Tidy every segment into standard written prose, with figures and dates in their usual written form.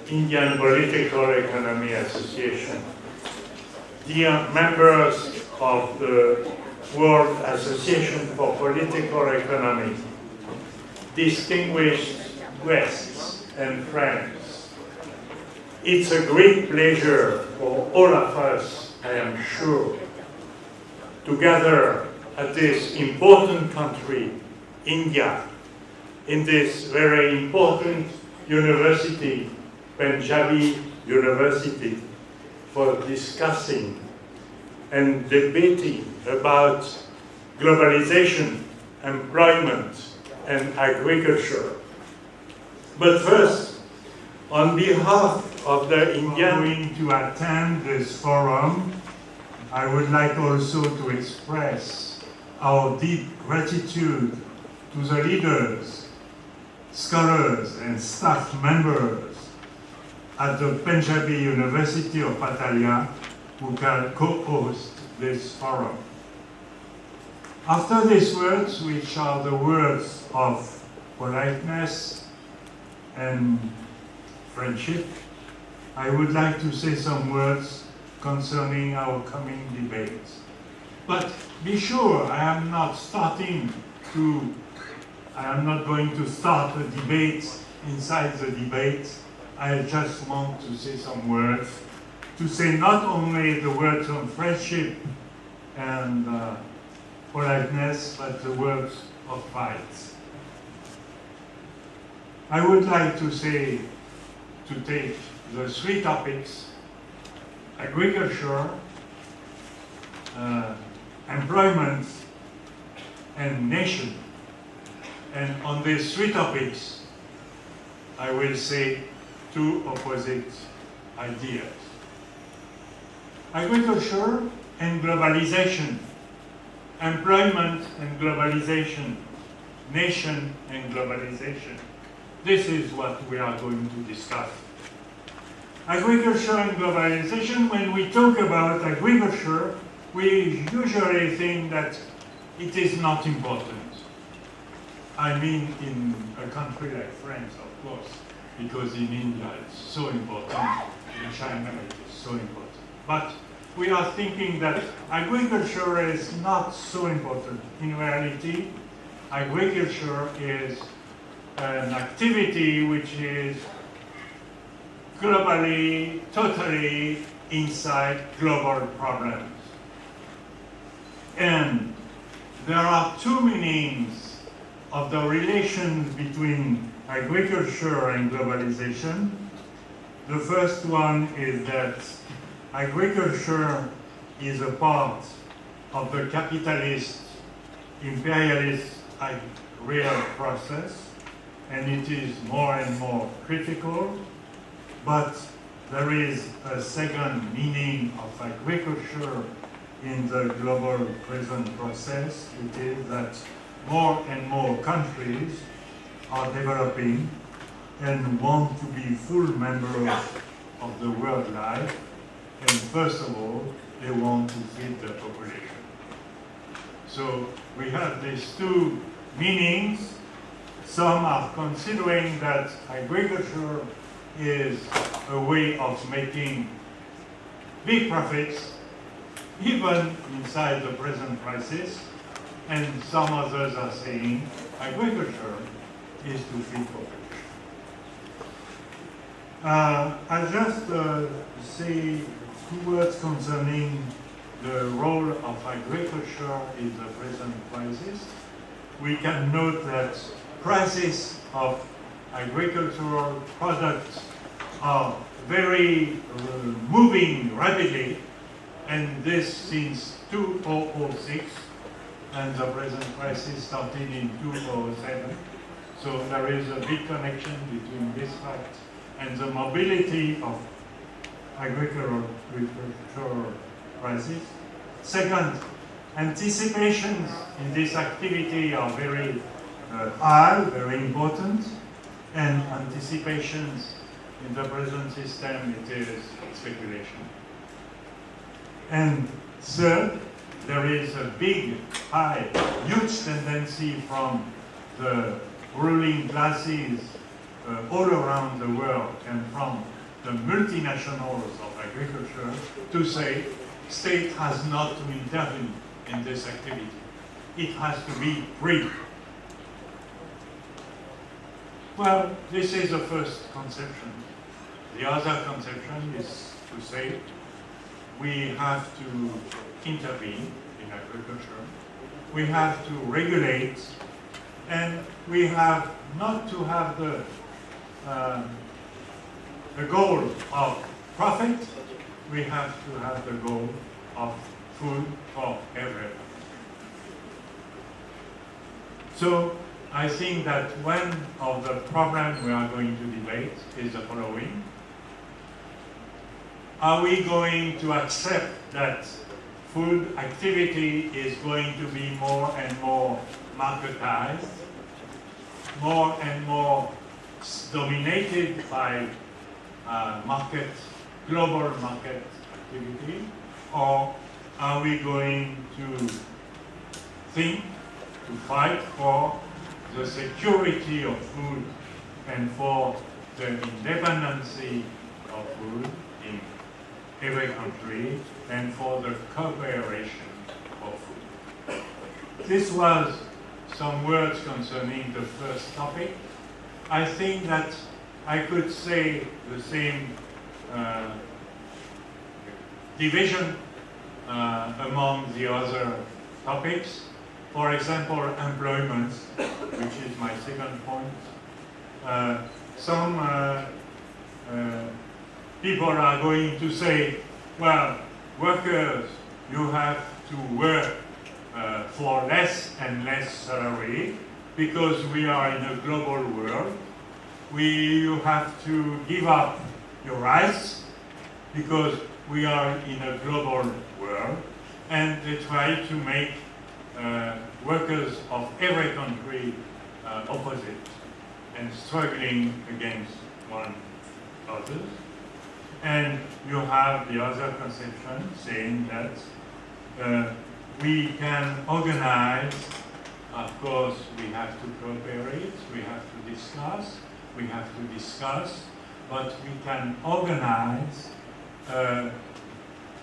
Indian Political Economy Association, dear members of the World Association for Political Economy, distinguished guests and friends, it's a great pleasure for all of us, I am sure, to gather at this important country, India, in this very important university, Punjabi University, for discussing and debating about globalization, employment, and agriculture. But first, on behalf of the Indian going to attend this forum, I would like also to express our deep gratitude to the leaders, scholars, and staff members at the Punjabi University of Patalya who can co-host this forum. After these words, which are the words of politeness and friendship, I would like to say some words concerning our coming debates. But be sure, I am not going to start a debate inside the debate. I just want to say some words, to say not only the words of friendship and politeness, but the words of fight. I would like to take the three topics: agriculture, employment, and nation. And on these three topics, I will say two opposite ideas. Agriculture and globalization, employment and globalization, nation and globalization. This is what we are going to discuss. Agriculture and globalization, when we talk about agriculture, we usually think that it is not important. I mean in a country like France, of course, because in India it's so important, in China it is so important. But we are thinking that agriculture is not so important. In reality, agriculture is an activity which is globally, totally inside global problems. And there are two meanings of the relations between agriculture and globalization. The first one is that agriculture is a part of the capitalist, imperialist real process, and it is more and more critical. But there is a second meaning of agriculture in the global present process. It is that more and more countries are developing and want to be full members of the world life. And first of all, they want to feed their population. So we have these two meanings. Some are considering that agriculture is a way of making big profits, even inside the present crisis. And some others are saying agriculture is to feed population. I'll just say two words concerning the role of agriculture in the present crisis. We can note that prices of agricultural products are very moving rapidly, and this since 2006, and the present crisis started in 2007. So there is a big connection between this fact and the mobility of agricultural prices. Second, anticipations in this activity are very high, very important, and anticipations in the present system, it is speculation. And third, there is a big, huge tendency from the ruling classes all around the world and from the multinationals of agriculture to say state has not to intervene in this activity. It has to be free. Well, this is the first conception. The other conception is to say we have to intervene in agriculture, we have to regulate, and we have not to have the goal of profit, we have to have the goal of food for everyone. So I think that one of the problems we are going to debate is the following. Are we going to accept that food activity is going to be more and more marketized, more and more dominated by global market activity, or are we going to think, to fight for the security of food and for the independency of food in every country and for the cooperation of food? This was some words concerning the first topic. I think that I could say the same division among the other topics. For example, employment, which is my second point. Some people are going to say, well, workers, you have to work for less and less salary because we are in a global world. You have to give up your rights because we are in a global world. And they try to make workers of every country opposite and struggling against one another. And you have the other conception saying that we can organize. Of course, we have to cooperate, we have to discuss, but we can organize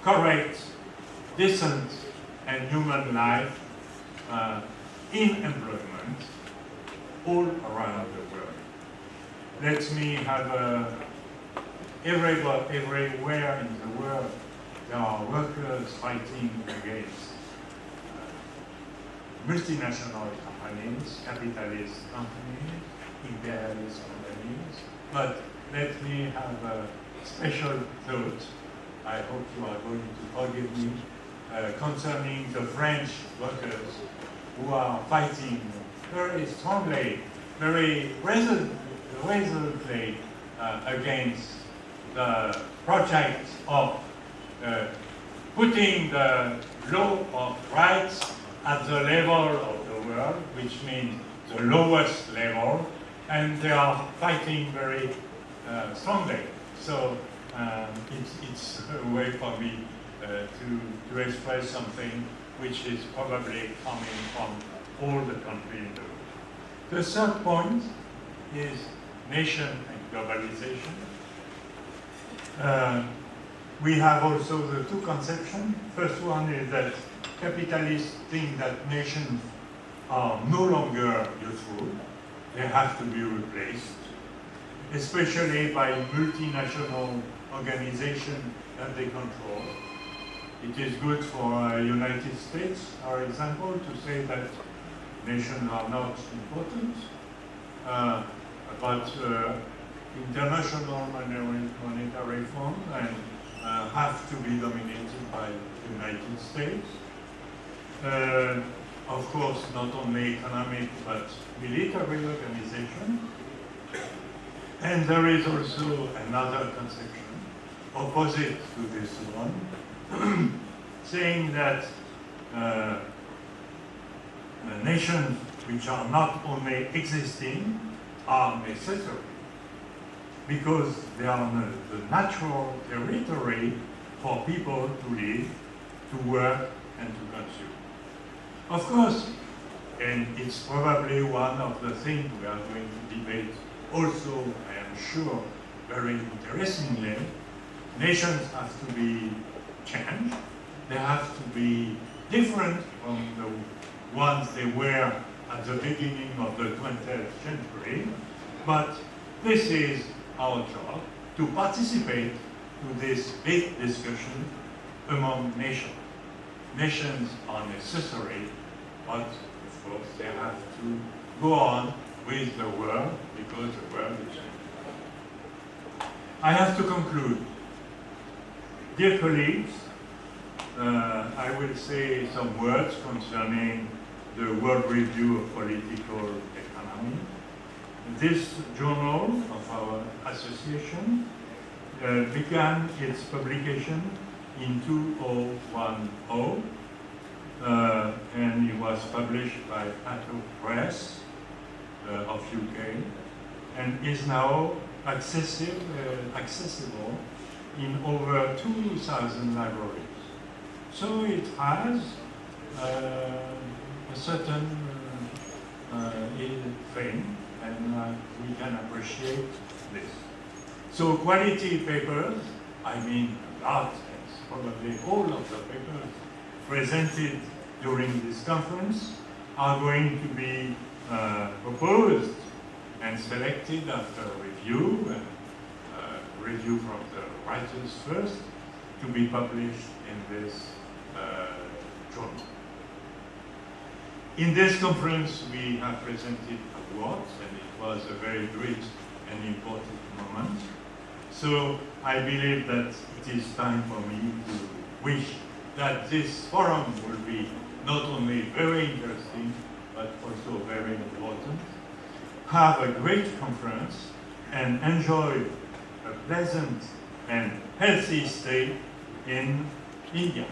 correct, decent, and human life in employment all around the world. Let me have everywhere in the world there are workers fighting against multinational companies, capitalist companies, imperialist companies. But let me have a special thought. I hope you are going to forgive me concerning the French workers who are fighting very strongly, very resolutely against the project of putting the law of rights at the level of the world, which means the lowest level, and they are fighting very strongly. So it's a way for me to express something which is probably coming from all the countries in the world. The third point is nation and globalization. We have also the two conceptions. First one is that capitalists think that nations are no longer useful. They have to be replaced, especially by multinational organizations that they control. It is good for United States, for example, to say that nations are not important, but international monetary fund and have to be dominated by the United States. Of course, not only economic, but military organization. And there is also another conception, opposite to this one, saying that nations which are not only existing are necessary because they are the natural territory for people to live, to work, and to consume. Of course, and it's probably one of the things we are going to debate also, I am sure, very interestingly, nations have to be changed. They have to be different from the ones they were at the beginning of the 20th century. But this is our job, to participate to this big discussion among nations. Nations are necessary, but of course they have to go on with the world, because the world is changing. I have to conclude. Dear colleagues, I will say some words concerning the World Review of Political Economy. This journal of our association began its publication in 2010, and it was published by Atto Press of UK, and is now accessible in over 2,000 libraries. So it has a certain thing, and we can appreciate this. So quality papers, I mean lots, probably all of the papers presented during this conference are going to be proposed and selected after review, review from the writers first, to be published in this journal. In this conference, we have presented awards, and it was a very great and important moment. So I believe that it is time for me to wish that this forum will be not only very interesting, but also very important. Have a great conference and enjoy a pleasant and healthy stay in India.